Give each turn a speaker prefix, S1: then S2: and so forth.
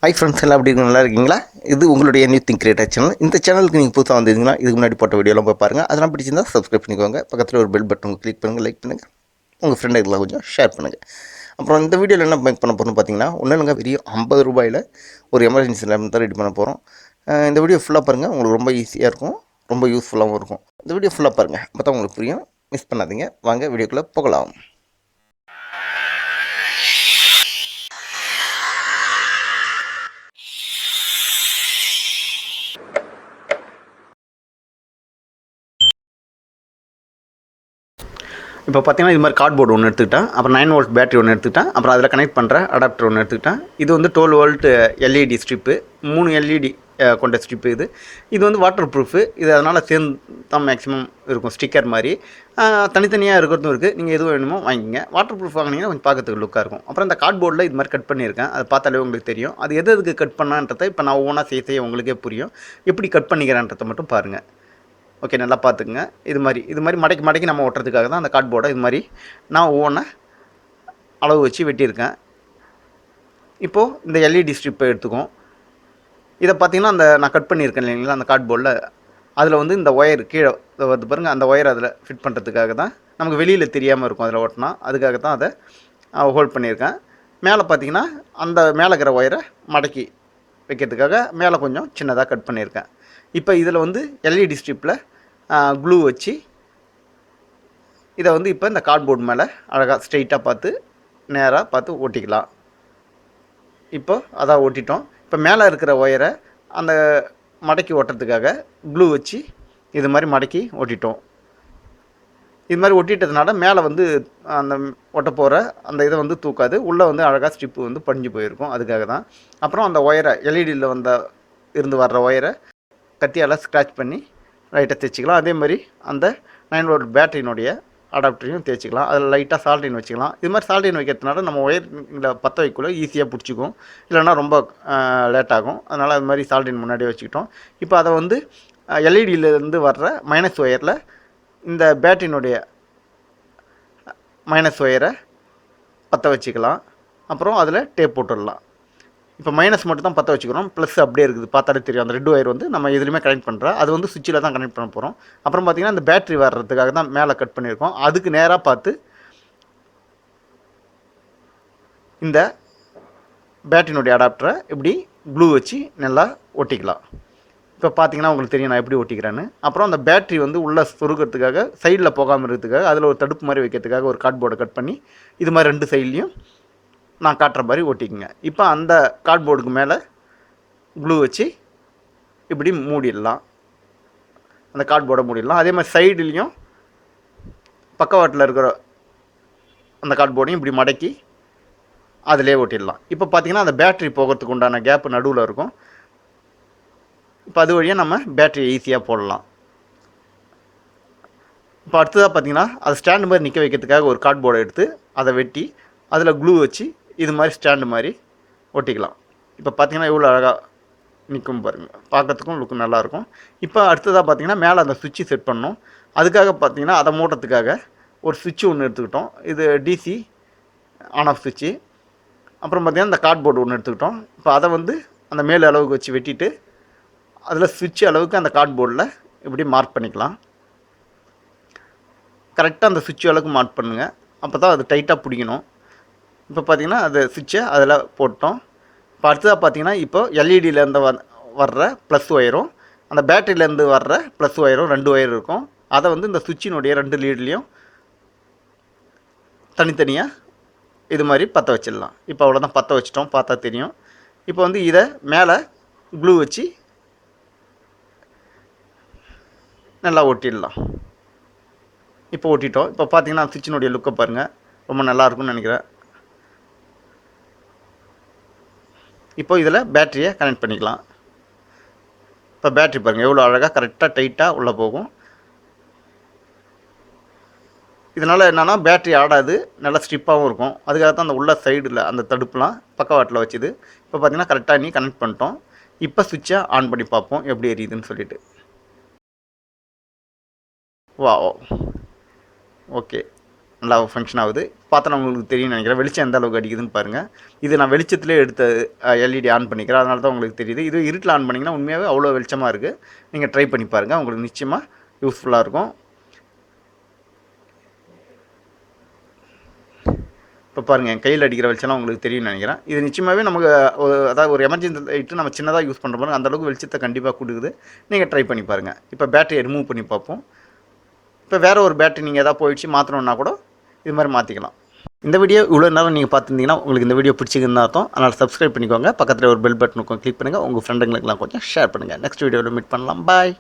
S1: Hi friends எல்லாம் எப்படி நல்லா இருக்கீங்களா? இது உங்களுடைய நியூ திங்க் கிரியேட்டர் சேனல். இந்த சேனலுக்கு நீங்கள் புதுசாக வந்திருந்தீங்கன்னா இதுக்கு முன்னாடி போட்ட வீடியோலாம் போய் பாருங்கள். அதெல்லாம் பிடிச்சிருந்தா சப்ஸ்கிரைப் பண்ணிக்கோங்க. பக்கத்தில் ஒரு பெல் பட்டன் கிளிக் பண்ணுங்கள், லைக் பண்ணுங்கள், உங்கள் ஃப்ரெண்டுக்கெல்லாம் கொஞ்சம் ஷேர் பண்ணுங்கள். அப்புறம் இந்த வீடியோவில் என்ன மேக் பண்ண போகிறோம்னு பார்த்தீங்கன்னா, ஒன்றுங்க வெறும் 50 ரூபாயில் ஒரு எமர்ஜென்சி லேம்ப் தான் ரெடி பண்ண போகிறோம். இந்த வீடியோ ஃபுல்லாக பாருங்கள், உங்களுக்கு ரொம்ப ஈஸியாக இருக்கும், ரொம்ப யூஸ்ஃபுல்லாகவும் இருக்கும். இந்த வீடியோ ஃபுல்லாக பாருங்கள், அப்போ தான் உங்களுக்கு புரியும். மிஸ் பண்ணாதீங்க. வாங்க வீடியோக்குள்ளே போகலாம். இப்போ பார்த்தீங்கன்னா இது மாதிரி கார்ட்போர்டு ஒன்று எடுத்துக்கிட்டேன், அப்புறம் 9 வோல்ட் பேட்டரி ஒன்று எடுத்துக்கிட்டேன், அப்புறம் அதில் கனெக்ட் பண்ணுற அடாப்டர் ஒன்று எடுத்துக்கிட்டேன். இது வந்து 12 வோல்ட் எல்இடி ஸ்ட்ரிப்பு, 3 எல்இடி கொண்ட ஸ்ட்ரிப்பு. இது வந்து வாட்டர் ப்ரூஃபு. இது அதனால் சேர்ந்து தான் மேக்ஸிமம் இருக்கும், ஸ்டிக்கர் மாதிரி. தனித்தனியாக இருக்கிறதும் இருக்குது. நீங்கள் எது வேணுமோ வாங்கிங்க. வாட்டர் ப்ரூஃப் வாங்கினீங்கன்னா கொஞ்சம் பார்க்கறதுக்கு லுக்காக இருக்கும். அப்புறம் இந்த கார்ட்போர்டில் இது மாதிரி கட் பண்ணியிருக்கேன். அதை பார்த்தாலே உங்களுக்கு தெரியும். அது எதுக்கு கட் பண்ணான்றதை இப்போ நான் ஒவ்வொன்றா செய்ய உங்களுக்கே புரியும். எப்படி கட் பண்ணிக்கிறேன்றதை மட்டும் பாருங்கள். ஓகே, நல்லா பார்த்துக்குங்க. இது மாதிரி மடக்கி நம்ம ஒட்டுறதுக்காக தான் அந்த கார்ட்போர்டை இது மாதிரி நான் ஒவ்வொன்றா அளவு வச்சு வெட்டியிருக்கேன். இப்போது இந்த எல்இடி ஸ்ட்ரிப்பை எடுத்துக்கும். இதை பார்த்திங்கன்னா அந்த நான் கட் பண்ணியிருக்கேன் இல்லைங்களா, அந்த கார்ட்போர்டில் அதில் வந்து இந்த ஒயர் கீழே வந்து பாருங்கள், அந்த ஒயர் அதில் ஃபிட் பண்ணுறதுக்காக தான், நமக்கு வெளியில் தெரியாமல் இருக்கும் அதில் ஓட்டினா, அதுக்காக தான் அதை ஹோல்ட் பண்ணியிருக்கேன். மேலே பார்த்திங்கன்னா அந்த மேலே இருக்கிற ஒயரை மடக்கி வைக்கிறதுக்காக மேலே கொஞ்சம் சின்னதாக கட் பண்ணியிருக்கேன். இப்போ இதில் வந்து எல்இடி ஸ்ட்ரிப்பில் க்ளூ வச்சு இதை வந்து இப்போ இந்த கார்ட்போர்டு மேலே அழகாக ஸ்ட்ரெயிட்டாக பார்த்து நேராக பார்த்து ஓட்டிக்கலாம். இப்போ அதான் ஓட்டிட்டோம். இப்போ மேலே இருக்கிற ஒயரை அந்த மடக்கி ஓட்டுறதுக்காக க்ளூ வச்சு இது மாதிரி மடக்கி ஓட்டிட்டோம். இது மாதிரி ஒட்டிட்டதுனால மேலே வந்து அந்த ஒட்ட போகிற அந்த இதை வந்து தூக்காது, உள்ளே வந்து அழகாக ஸ்ட்ரிப்பு வந்து படிஞ்சு போயிருக்கும். அதுக்காக தான். அப்புறம் அந்த ஒயரை எல்இடியில் இருந்து வர்ற ஒயரை கத்தியால் ஸ்க்ராட்ச் பண்ணி லைட்டாக தேய்ச்சிக்கலாம். அதே மாதிரி அந்த 9 வோல்ட் பேட்டரியினுடைய அடாப்டரையும் தேய்ச்சிக்கலாம். அதில் லைட்டாக சால்டின் வச்சுக்கலாம். இது மாதிரி சால்டின் வைக்கிறதுனால நம்ம ஒயரில் பற்ற வைக்கக்குள்ள ஈஸியாக பிடிச்சிக்கும், இல்லைனா ரொம்ப லேட் ஆகும். அதனால் அது மாதிரி சால்டின் முன்னாடியே வச்சுக்கிட்டோம். இப்போ அதை வந்து எல்இடியிலேருந்து வர்ற மைனஸ் ஒயரில் இந்த பேட்டரியினுடைய மைனஸ் ஒயரை பற்ற வச்சுக்கலாம். அப்புறம் அதில் டேப் போட்டுடலாம். இப்போ மைனஸ் மட்டும் தான் பற்ற வச்சுக்கிறோம், ப்ளஸ் அப்படியே இருக்குது, பார்த்தாலே தெரியும். அந்த ரெட் ஒயர் வந்து நம்ம எதுலையுமே கனெக்ட் பண்ணுறோம், அது வந்து சுவிட்சில் தான் கனெக்ட் பண்ண போகிறோம். அப்புறம் பார்த்திங்கன்னா இந்த பேட்டரி வர்றதுக்காக தான் மேலே கட் பண்ணியிருக்கோம். அதுக்கு நேராக பார்த்து இந்த பேட்டரியினுடைய அடாப்டரை இப்படி க்ளூ வச்சு நல்லா ஒட்டிக்கலாம். இப்போ பார்த்தீங்கன்னா உங்களுக்கு தெரியும் நான் எப்படி ஒட்டிக்கிறேன்னு. அப்புறம் அந்த பேட்டரி வந்து உள்ளே சொருகிறதுக்காக சைடில் போகாமல் இருக்கிறதுக்காக அதில் ஒரு தடுப்பு மாதிரி வைக்கிறதுக்காக ஒரு கார்ட்போர்டை கட் பண்ணி இது மாதிரி 2 சைட்லேயும் நான் காட்டுற மாதிரி ஒட்டிக்குங்க. இப்போ அந்த கார்ட்போர்டுக்கு மேலே க்ளூ வச்சு இப்படி மூடிடலாம், அந்த கார்ட்போர்டை மூடிடலாம். அதே மாதிரி சைடுலேயும் பக்கவாட்டில் இருக்கிற அந்த கார்ட்போர்டையும் இப்படி மடக்கி அதிலே ஒட்டிடலாம். இப்போ பார்த்திங்கன்னா அந்த பேட்டரி போகிறதுக்கு உண்டான கேப்பு நடுவில் இருக்கும். இப்போ அது வழியாக நம்ம பேட்டரியை ஈஸியாக போடலாம். இப்போ அடுத்ததாக பார்த்திங்கன்னா அது ஸ்டாண்டு மாதிரி நிற்க வைக்கிறதுக்காக ஒரு கார்ட்போர்டை எடுத்து அதை வெட்டி அதில் க்ளூ வச்சு இது மாதிரி ஸ்டாண்டு மாதிரி ஒட்டிக்கலாம். இப்போ பார்த்திங்கன்னா எவ்வளோ அழகாக நிற்கும் பாருங்கள், பார்க்கறதுக்கும் லுக்கு நல்லாயிருக்கும். இப்போ அடுத்ததாக பார்த்திங்கன்னா மேலே அந்த சுவிட்சு செட் பண்ணணும். அதுக்காக பார்த்திங்கன்னா அதை மூடுறதுக்காக ஒரு சுவிட்சு ஒன்று எடுத்துக்கிட்டோம். இது டிசி ஆன் ஆஃப் சுவிட்சு. அப்புறம் பார்த்திங்கன்னா இந்த கார்ட்போர்டு ஒன்று எடுத்துக்கிட்டோம். இப்போ அதை வந்து அந்த மேல் அளவுக்கு வச்சு வெட்டிட்டு அதில் சுவிட்சு அளவுக்கு அந்த கார்ட்போர்டில் இப்படி மார்க் பண்ணிக்கலாம். கரெக்டாக அந்த சுவிட்சு அளவுக்கு மார்க் பண்ணுங்கள், அப்போ தான் அது டைட்டாக பிடிக்கணும். இப்போ பார்த்திங்கன்னா அது சுவிட்சை அதில் போட்டோம். இப்போ அடுத்ததாக பார்த்திங்கன்னா இப்போ எல்இடியிலேருந்து வர்ற ப்ளஸ் ஒயரும் அந்த பேட்டரியிலேருந்து வர்ற ப்ளஸ் ஒயரும் 2 ஒயர் இருக்கும். அதை வந்து இந்த சுவிட்சினுடைய 2 லீட்லேயும் தனித்தனியாக இது மாதிரி பற்ற வச்சிடலாம். இப்போ அவ்வளோதான், பற்ற வச்சிட்டோம், பார்த்தா தெரியும். இப்போ வந்து இதை மேலே க்ளூ வச்சு நல்லா ஒட்டிடலாம். இப்போ ஒட்டிட்டோம். இப்போ பார்த்திங்கன்னா சுவிட்சினுடைய லுக்கை பாருங்கள், ரொம்ப நல்லாயிருக்கும்னு நினைக்கிறேன். இப்போ இதில் பேட்டரியை கனெக்ட் பண்ணிக்கலாம். இப்போ பேட்டரி பாருங்கள் எவ்வளோ அழகாக கரெக்டாக டைட்டாக உள்ளே போகும். இதனால் என்னென்னா பேட்டரி ஆடாது, நல்லா ஸ்ட்ரிப்பாகவும் இருக்கும். அதுக்காக தான் அந்த உள்ள சைடில் அந்த தடுப்புலாம் பக்கவாட்டில் வச்சுது. இப்போ பார்த்திங்கன்னா கரெக்டாக நீ கனெக்ட் பண்ணிட்டோம். இப்போ சுவிட்சை ஆன் பண்ணி பார்ப்போம் எப்படி எரியுதுன்னு சொல்லிட்டு. வா, ஓகே, நல்லா ஃபங்க்ஷன் ஆகுது. பார்த்தா உங்களுக்கு தெரியும்னு நினைக்கிறேன். வெளிச்சம் எந்த அளவுக்கு அடிக்குதுன்னு பாருங்கள். இது நான் வெளிச்சத்திலே எடுத்த எல்இடி ஆன் பண்ணிக்கிறேன். அதனால தான் உங்களுக்கு தெரியுது. இது இருட்டில் ஆன் பண்ணிங்கன்னா உண்மையாகவே அவ்வளோ வெளிச்சமாக இருக்குது. நீங்கள் ட்ரை பண்ணி பாருங்கள். உங்களுக்கு நிச்சயமாக யூஸ்ஃபுல்லாக இருக்கும். இப்போ பாருங்கள், என் கையில் அடிக்கிற வெளிச்சம்லாம் உங்களுக்கு தெரியும்னு நினைக்கிறேன். இது நிச்சயமாகவே நமக்கு அதாவது ஒரு எமர்ஜென்சி லைட்டு நம்ம சின்னதாக யூஸ் பண்ணுற பாருங்க, அந்தளவுக்கு வெளிச்சத்தை கண்டிப்பாக கொடுக்குது. நீங்கள் ட்ரை பண்ணி பாருங்கள். இப்போ பேட்டரியை ரிமூவ் பண்ணி பார்ப்போம். இப்போ வேறு ஒரு பேட்டரி நீங்கள் எதாவது போயிடுச்சு மாற்றணுன்னா கூட இது மாதிரி மாற்றிக்கலாம். இந்த வீடியோ இவ்வளோ நேரம் நீங்கள் பார்த்துருந்தீங்கன்னா உங்களுக்கு இந்த வீடியோ பிடிச்சிருந்தா அர்த்தம். அதனால் சப்ஸ்கிரைப் பண்ணிக்கோங்க. பக்கத்தில் ஒரு பெல் பட்டன் கிளிக் பண்ணுங்கள். உங்கள் ஃப்ரெண்டுங்களுக்கெல்லாம் கொஞ்சம் ஷேர் பண்ணுங்கள். நெக்ஸ்ட் வீடியோவில் மீட் பண்ணலாம். பாய்.